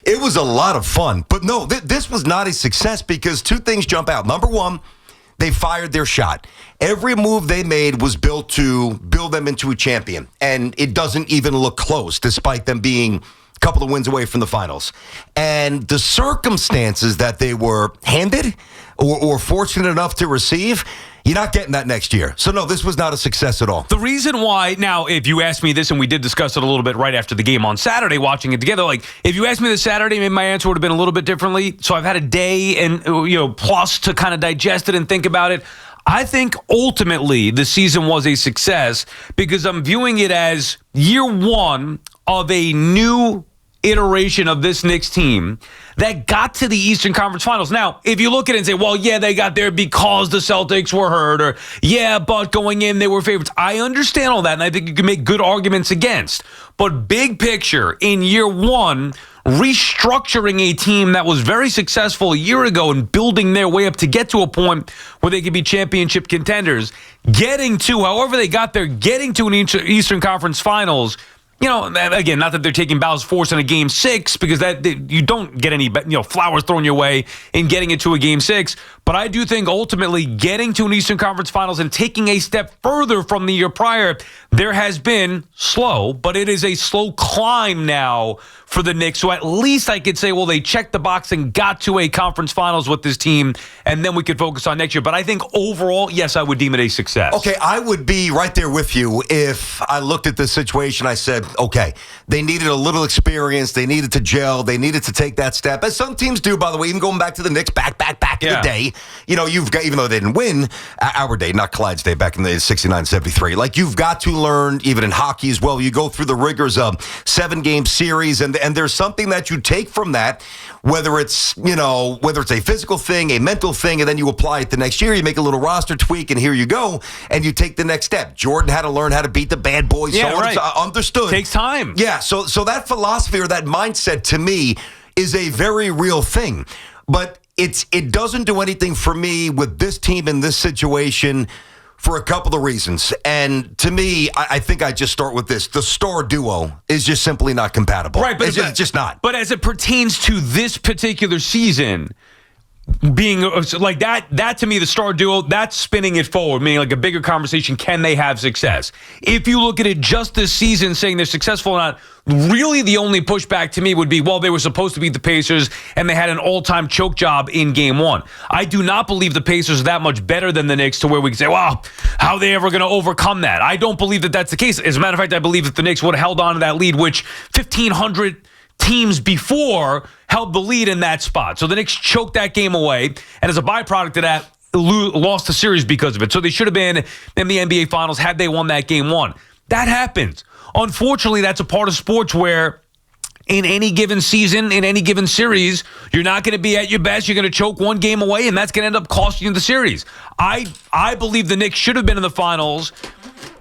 It was a lot of fun. But no, this was not a success because two things jump out. Number one, they fired their shot. Every move they made was built to build them into a champion. And it doesn't even look close, despite them being a couple of wins away from the finals. And the circumstances that they were handed or fortunate enough to receive, you're not getting that next year. So, no, this was not a success at all. The reason why, now, if you asked me this, and we did discuss it a little bit right after the game on Saturday, watching it together, like, if you asked me this Saturday, maybe my answer would have been a little bit differently. So I've had a day and, plus to kind of digest it and think about it. I think ultimately the season was a success because I'm viewing it as year one of a new iteration of this Knicks team that got to the Eastern Conference Finals. Now, if you look at it and say, well, yeah, they got there because the Celtics were hurt, or yeah, but going in, they were favorites. I understand all that, and I think you can make good arguments against. But big picture, in year one, restructuring a team that was very successful a year ago and building their way up to get to a point where they could be championship contenders, getting to, however they got there, getting to an Eastern Conference Finals. Again, not that they're taking Bow's force in a Game 6 because that you don't get any flowers thrown your way in getting it to a Game 6. But I do think ultimately getting to an Eastern Conference Finals and taking a step further from the year prior, there has been slow, but it is a slow climb now for the Knicks. So at least I could say, well, they checked the box and got to a conference finals with this team, and then we could focus on next year. But I think overall, yes, I would deem it a success. Okay, I would be right there with you if I looked at this situation. I said, okay, they needed a little experience. They needed to gel. They needed to take that step, as some teams do, by the way, even going back to the Knicks, back in the day. You've got, even though they didn't win, our day, not Clyde's day, back in the 69-73. Like, you've got to learn, even in hockey as well, you go through the rigors of 7-game series, and there's something that you take from that, whether it's a physical thing, a mental thing, and then you apply it the next year. You make a little roster tweak, and here you go, and you take the next step. Jordan had to learn how to beat the bad boys. Yeah, right. Understood. Takes time. Yeah, so that philosophy or that mindset to me is a very real thing. But it doesn't do anything for me with this team in this situation for a couple of reasons. And to me, I think I just start with this. The star duo is just simply not compatible. Right, but it's just not. But as it pertains to this particular season, being like that to me, the star duo, that's spinning it forward, meaning like a bigger conversation. Can they have success? If you look at it just this season, saying they're successful or not, really the only pushback to me would be, well, they were supposed to beat the Pacers and they had an all-time choke job in Game 1. I do not believe the Pacers are that much better than the Knicks to where we can say, wow, how are they ever going to overcome that? I don't believe that that's the case. As a matter of fact, I believe that the Knicks would have held on to that lead, which 1,500 teams before held the lead in that spot. So the Knicks choked that game away, and as a byproduct of that, lost the series because of it. So they should have been in the NBA Finals had they won that Game 1. That happens. Unfortunately, that's a part of sports where in any given season, in any given series, you're not going to be at your best. You're going to choke one game away, and that's going to end up costing you the series. I believe the Knicks should have been in the finals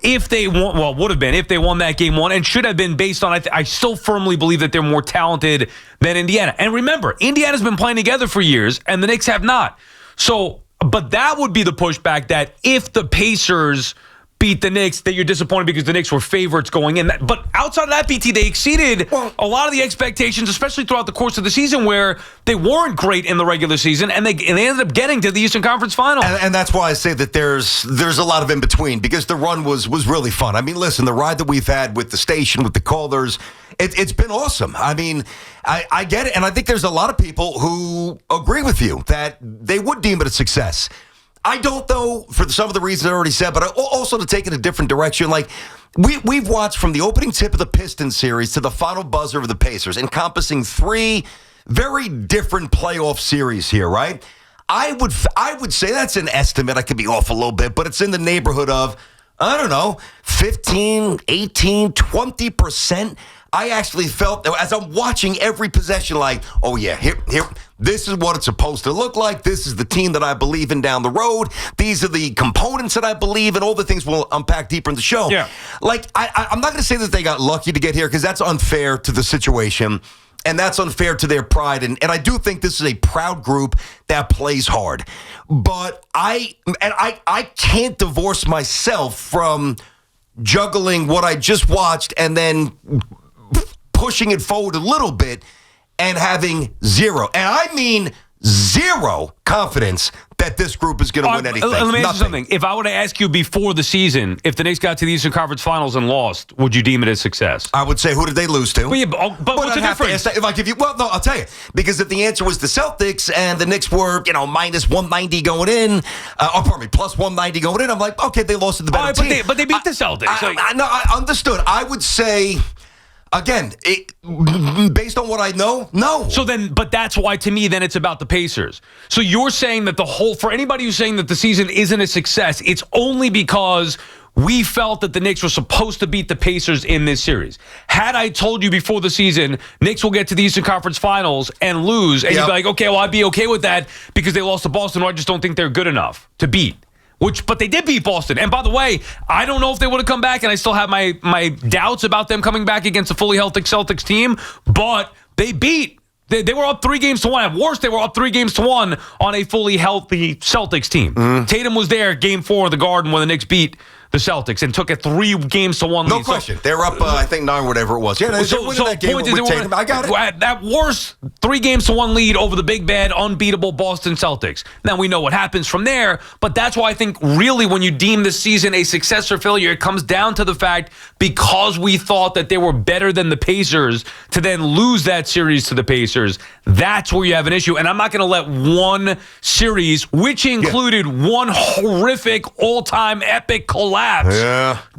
if they won, well, would have been if they won that Game 1, and should have been based on, I still firmly believe that they're more talented than Indiana. And remember, Indiana's been playing together for years, and the Knicks have not. So, but that would be the pushback, that if the Pacers beat the Knicks, that you're disappointed because the Knicks were favorites going in. But outside of that, BT, they exceeded a lot of the expectations, especially throughout the course of the season, where they weren't great in the regular season, and they ended up getting to the Eastern Conference Final. And that's why I say that there's a lot of in between, because the run was really fun. I mean, listen, the ride that we've had with the station, with the callers, it's been awesome. I mean, I get it, and I think there's a lot of people who agree with you that they would deem it a success. I don't, though, for some of the reasons I already said, but also to take it a different direction. Like, we've watched from the opening tip of the Pistons series to the final buzzer of the Pacers, encompassing 3 very different playoff series here, right? I would say that's an estimate. I could be off a little bit, but it's in the neighborhood of, I don't know, 15, 18, 20%. I actually felt, as I'm watching every possession, like, oh yeah, here, this is what it's supposed to look like. This is the team that I believe in down the road. These are the components that I believe in. All the things we'll unpack deeper in the show. Yeah. Like, I'm not going to say that they got lucky to get here, because that's unfair to the situation, and that's unfair to their pride. And I do think this is a proud group that plays hard. But I can't divorce myself from juggling what I just watched and then pushing it forward a little bit and having zero, and I mean zero confidence that this group is going to win anything. Let me ask you something. If I were to ask you before the season, if the Knicks got to the Eastern Conference Finals and lost, would you deem it a success? I would say, who did they lose to? But what's the difference? If I give you, well, no, I'll tell you. Because if the answer was the Celtics and the Knicks were, minus 190 going in, plus 190 going in, I'm like, okay, they lost to the better team. But they beat the Celtics. I understood. I would say, again, based on what I know, no. So then, but that's why to me, then it's about the Pacers. So you're saying that for anybody who's saying that the season isn't a success, it's only because we felt that the Knicks were supposed to beat the Pacers in this series. Had I told you before the season, Knicks will get to the Eastern Conference Finals and lose, and you'd be like, okay, well, I'd be okay with that because they lost to Boston, or I just don't think they're good enough to beat. But they did beat Boston. And by the way, I don't know if they would have come back, and I still have my doubts about them coming back against a fully healthy Celtics team, but they beat. They were up 3-1. At worst, they were up 3-1 on a fully healthy Celtics team. Tatum was there Game 4 of the Garden when the Knicks beat the Celtics and took a 3-1 lead. No question. They were up, I think, 9, whatever it was. Yeah, they winning that game with Tatum. I got it. At worst, 3-1 lead over the big, bad, unbeatable Boston Celtics. Now, we know what happens from there, but that's why I think really when you deem this season a success or failure, it comes down to the fact because we thought that they were better than the Pacers to then lose that series to the Pacers, that's where you have an issue. And I'm not going to let one series, which included one horrific all-time epic collapse,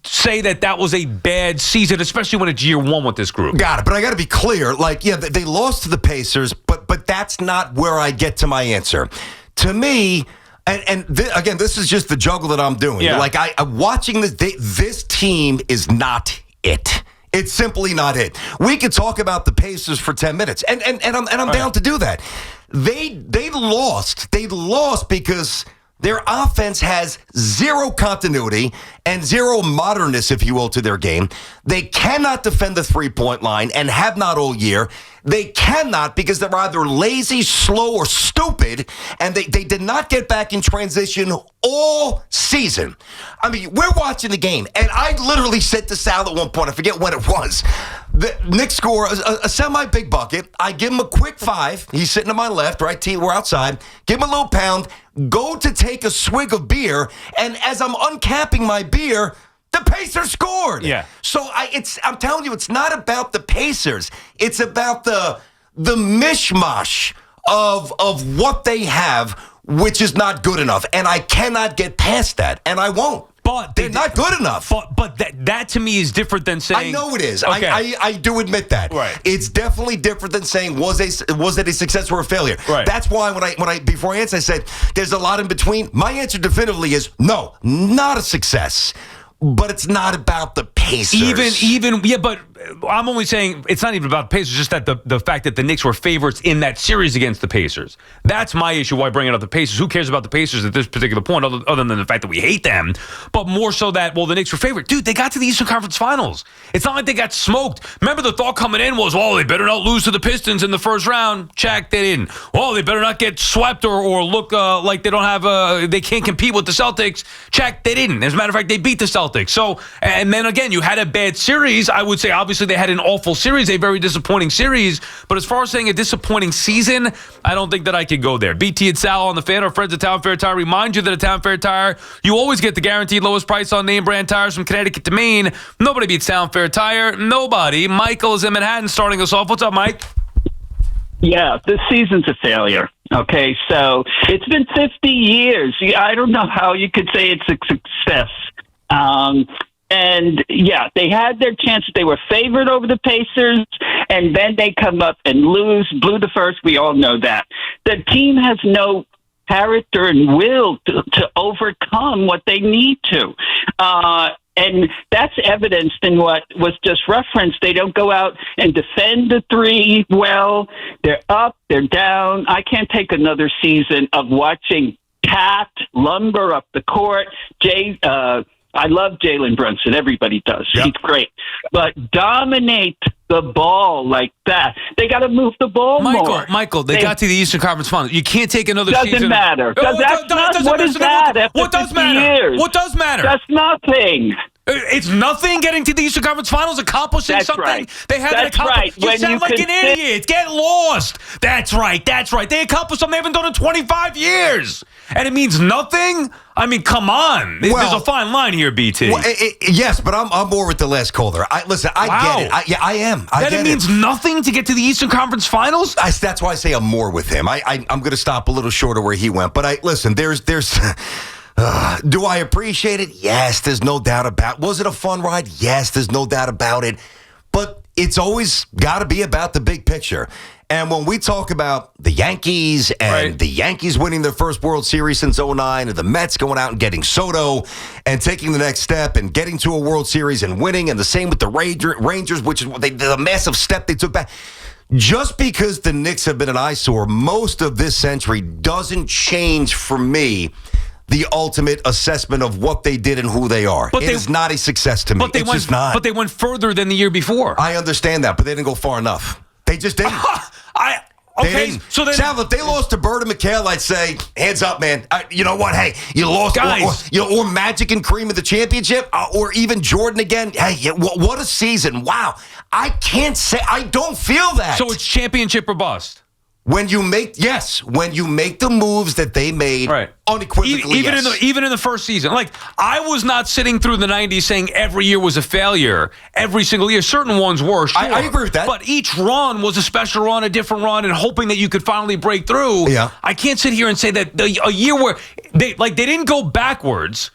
say that was a bad season, especially when it's year one with this group. Got it. But I got to be clear. They lost to the Pacers, but that's not where I get to my answer. To me, again, this is just the juggle that I'm doing. Yeah. I'm watching this team is not it. It's simply not it. We could talk about the Pacers for 10 minutes, and I'm down to do that. They lost. They lost because their offense has zero continuity and zero modernness, if you will, to their game. They cannot defend the three-point line and have not all year. They cannot because they're either lazy, slow, or stupid, and they did not get back in transition all season. I mean, we're watching the game, and I literally said to Sal at one point, I forget when it was, the Knicks score a semi-big bucket. I give him a quick 5. He's sitting to my left, right? We're outside. Give him a little pound. Go to take a swig of beer, and as I'm uncapping my beer, the Pacers scored. Yeah. So I'm telling you, it's not about the Pacers. It's about the mishmash of what they have, which is not good enough. And I cannot get past that, and I won't. But they're not good enough. But that to me is different than saying. I know it is. Okay. I do admit that. Right. It's definitely different than saying was it a success or a failure. Right. That's why when I before I answered, I said there's a lot in between. My answer definitively is no, not a success. But it's not about the Pacers. But I'm only saying it's not even about the Pacers, just that the fact that the Knicks were favorites in that series against the Pacers. That's my issue why bringing up the Pacers. Who cares about the Pacers at this particular point, other than the fact that we hate them, but more so that, the Knicks were favored. Dude, they got to the Eastern Conference Finals. It's not like they got smoked. Remember, the thought coming in was, they better not lose to the Pistons in the first round. Check, they didn't. They better not get swept or look like they don't have they can't compete with the Celtics. Check, they didn't. As a matter of fact, they beat the Celtics. So, and then again, you had a bad series. I would say, obviously, they had an awful series, a very disappointing series. But as far as saying a disappointing season, I don't think that I could go there. BT and Sal on the Fan, our friends at Town Fair Tire. Remind you that at Town Fair Tire, you always get the guaranteed lowest price on name brand tires from Connecticut to Maine. Nobody beats Town Fair Tire. Nobody. Michael is in Manhattan starting us off. What's up, Mike? Yeah, this season's a failure. Okay, so it's been 50 years. I don't know how you could say it's a success. And yeah, they had their chances. They were favored over the Pacers, and then they come up and lose, blew the first. We all know that. The team has no character and will to overcome what they need to. And that's evidenced in what was just referenced. They don't go out and defend the three well. They're up, they're down. I can't take another season of watching Cat lumber up the court. I love Jalen Brunson. Everybody does. Yep. He's great. But dominate the ball like that. They got to move the ball more. Michael, they got to the Eastern Conference Finals. You can't take another season. Doesn't matter. What is that? What does matter? Years? What does matter? That's nothing. It's nothing getting to the Eastern Conference Finals, accomplishing That's something right. they haven't That's accomplished. right. You When sound you like an consider- idiot. Get lost. That's right. They accomplished something they haven't done in 25 years. And it means nothing? I mean, come on. There's a fine line here, BT. Well, yes, but I'm more with the last caller. I get it. I am. I that get it means nothing to get to the Eastern Conference Finals? That's why I say I'm more with him. I'm going to stop a little short of where he went. But listen, there's do I appreciate it? Yes, there's no doubt about it. Was it a fun ride? Yes, there's no doubt about it. But it's always got to be about the big picture. And when we talk about the Yankees and the Yankees winning their first World Series since 2009 and the Mets going out and getting Soto and taking the next step and getting to a World Series and winning, and the same with the Rangers, which is the massive step they took back. Just because the Knicks have been an eyesore most of this century doesn't change for me the ultimate assessment of what they did and who they are. It is not a success to me. It's just not. But they went further than the year before. I understand that, but they didn't go far enough. They just didn't. So then, Sal, if they lost to Bird and McHale, I'd say, hands up, man. You know what? Hey, you lost, guys, or Magic and Kareem in the championship, or even Jordan again. Hey, what a season! Wow, I can't say I don't feel that. So it's championship or bust. When you make the moves that they made, unequivocally, even in the first season, like I was not sitting through the 90s saying every year was a failure. Every single year, certain ones were. Sure. I agree with that. But each run was a special run, a different run, and hoping that you could finally break through. Yeah. I can't sit here and say that a year where they didn't go backwards.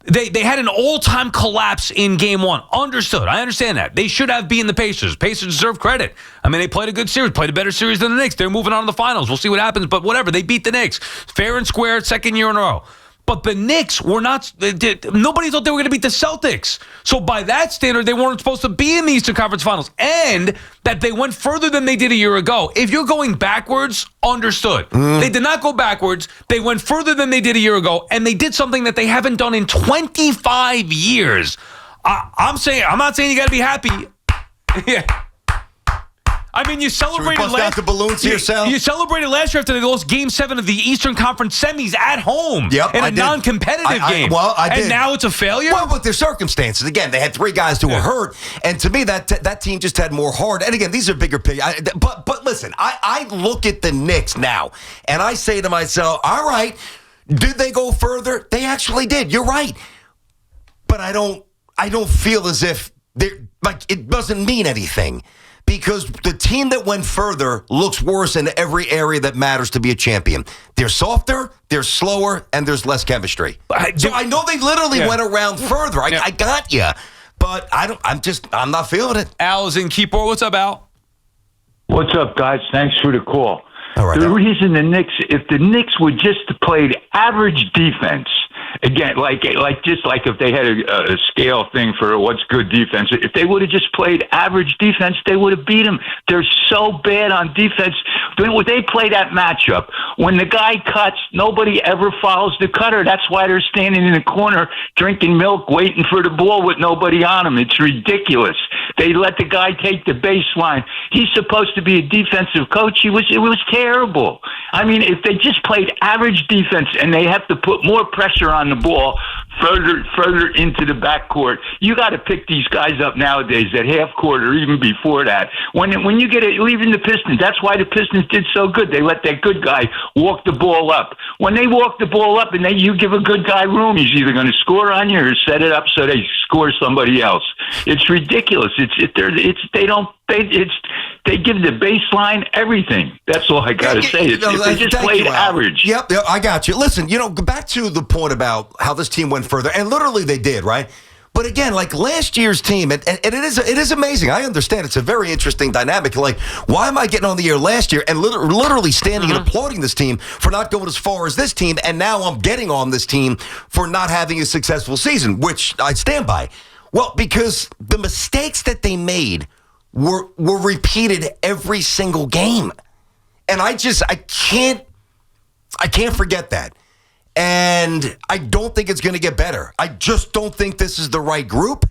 They had an all-time collapse in game one. Understood. I understand that. They should have beaten the Pacers. Pacers deserve credit. I mean, they played a good series, played a better series than the Knicks. They're moving on to the finals. We'll see what happens, but whatever. They beat the Knicks. Fair and square, second year in a row. But the Knicks were not – nobody thought they were going to beat the Celtics. So by that standard, they weren't supposed to be in the Eastern Conference Finals. And that they went further than they did a year ago. If you're going backwards, understood. They did not go backwards. They went further than they did a year ago. And they did something that they haven't done in 25 years. I'm not saying you got to be happy. Yeah. I mean, you celebrated bust out the balloons here, Sal? You celebrated last year after they lost Game 7 of the Eastern Conference semis at home in a non-competitive game. I did. And now it's a failure? Well, with their circumstances. Again, they had three guys who were hurt, and to me, that team just had more heart. And again, these are bigger picture. But listen, I look at the Knicks now, and I say to myself, all right, did they go further? They actually did. You're right. But I don't feel as if it doesn't mean anything. Because the team that went further looks worse in every area that matters to be a champion. They're softer, they're slower, and there's less chemistry. So I know they literally went around further. I got you. But I'm not feeling it. Al is in Keyport. What's up, Al? What's up, guys? Thanks for the call. All right, the reason if the Knicks would just played average defense, again, just like if they had a scale thing for what's good defense, if they would have just played average defense, they would have beat them. They're so bad on defense. When they play that matchup, when the guy cuts, nobody ever follows the cutter. That's why they're standing in the corner drinking milk, waiting for the ball with nobody on them. It's ridiculous. They let the guy take the baseline. He's supposed to be a defensive coach. It was terrible. I mean, if they just played average defense and they have to put more pressure on the ball further into the backcourt, you got to pick these guys up nowadays at half court or even before that. When you get it, even the Pistons, that's why the Pistons did so good. They let that good guy walk the ball up. When they walk the ball up and you give a good guy room, he's either going to score on you or set it up so they score somebody else. It's ridiculous. They give the baseline everything. That's all I got to say. If they just played average. Yep, I got you. Listen, back to the point about how this team went further, and literally they did, right? But again, like last year's team, and it is amazing. I understand it's a very interesting dynamic. Like, why am I getting on the air last year and literally standing and applauding this team for not going as far as this team, and now I'm getting on this team for not having a successful season, which I stand by. Well, because the mistakes that they made were repeated every single game. And I can't forget that. And I don't think it's going to get better. I just don't think this is the right group.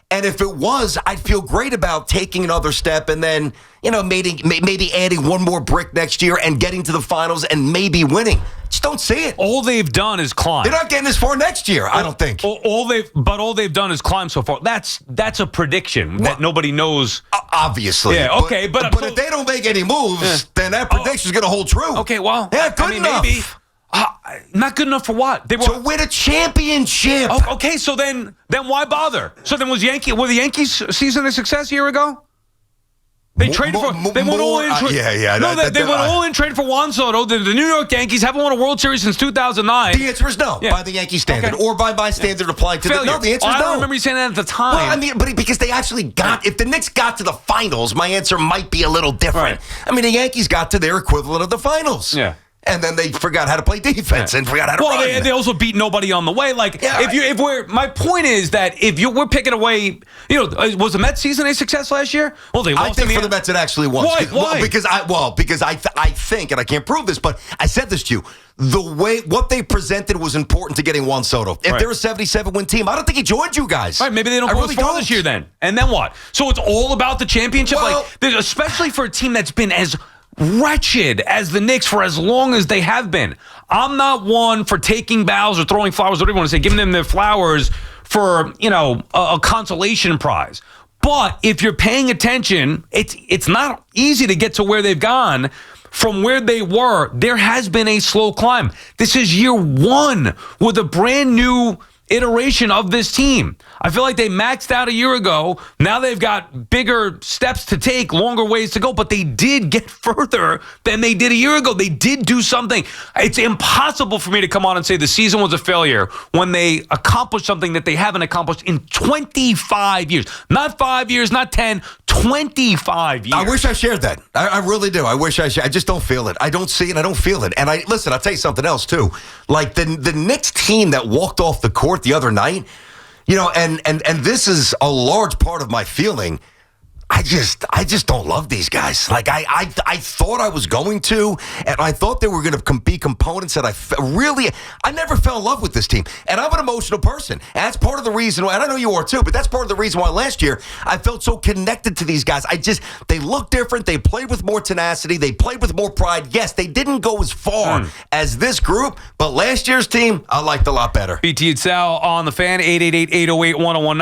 And if it was, I'd feel great about taking another step and then, maybe adding one more brick next year and getting to the finals and maybe winning. Just don't see it. All they've done is climb. They're not getting this far next year, I don't think. All they've done is climb so far. That's a prediction that nobody knows. Obviously. Yeah, okay, but if they don't make any moves, then that prediction is going to hold true. Okay, well, yeah, good enough. Maybe. Not good enough for what? They were to win a championship. Okay, so then why bother? So then was the Yankees season a success a year ago? They traded for. They went all in. They went all in, traded for Juan Soto. The New York Yankees haven't won a World Series since 2009. The answer is no, by the Yankee standard, or by my standard applied to failure. No, the answer is no. I don't remember you saying that at the time. Well, I mean, but because they actually got. If the Knicks got to the finals, my answer might be a little different. Right. I mean, the Yankees got to their equivalent of the finals. Yeah. And then they forgot how to play defense and forgot how to run. Well, they also beat nobody on the way. Like, my point is that we're picking away, was the Mets season a success last year? Well, they lost. I think for the Mets it actually was. Why? Well, because I think, and I can't prove this, but I said this to you. What they presented was important to getting Juan Soto. If they're a 77-win team, I don't think he joined you guys. Right, maybe they don't go as far this year then. And then what? So it's all about the championship? Well, especially for a team that's been as wretched as the Knicks for as long as they have been. I'm not one for taking bows or throwing flowers, whatever you want to say, giving them their flowers for, a consolation prize. But if you're paying attention, it's not easy to get to where they've gone. From where they were, there has been a slow climb. This is year one with a brand new iteration of this team. I feel like they maxed out a year ago. Now they've got bigger steps to take, longer ways to go, but they did get further than they did a year ago. They did do something. It's impossible for me to come on and say the season was a failure when they accomplished something that they haven't accomplished in 25 years. Not 5 years, not 10, 25 years. I wish I shared that. I really do. I wish I shared. I just don't feel it. I don't see it. I don't feel it. And I'll tell you something else too. Like the Knicks team that walked off the court the other night, and this is a large part of my feeling. I just don't love these guys. Like I thought I was going to, and I thought they were going to be components that I never fell in love with this team. And I'm an emotional person. And that's part of the reason why, and I know you are too, but that's part of the reason why last year I felt so connected to these guys. They look different. They played with more tenacity. They played with more pride. Yes, they didn't go as far as this group, but last year's team I liked a lot better. BT and Sal on the Fan, 888-808-1019.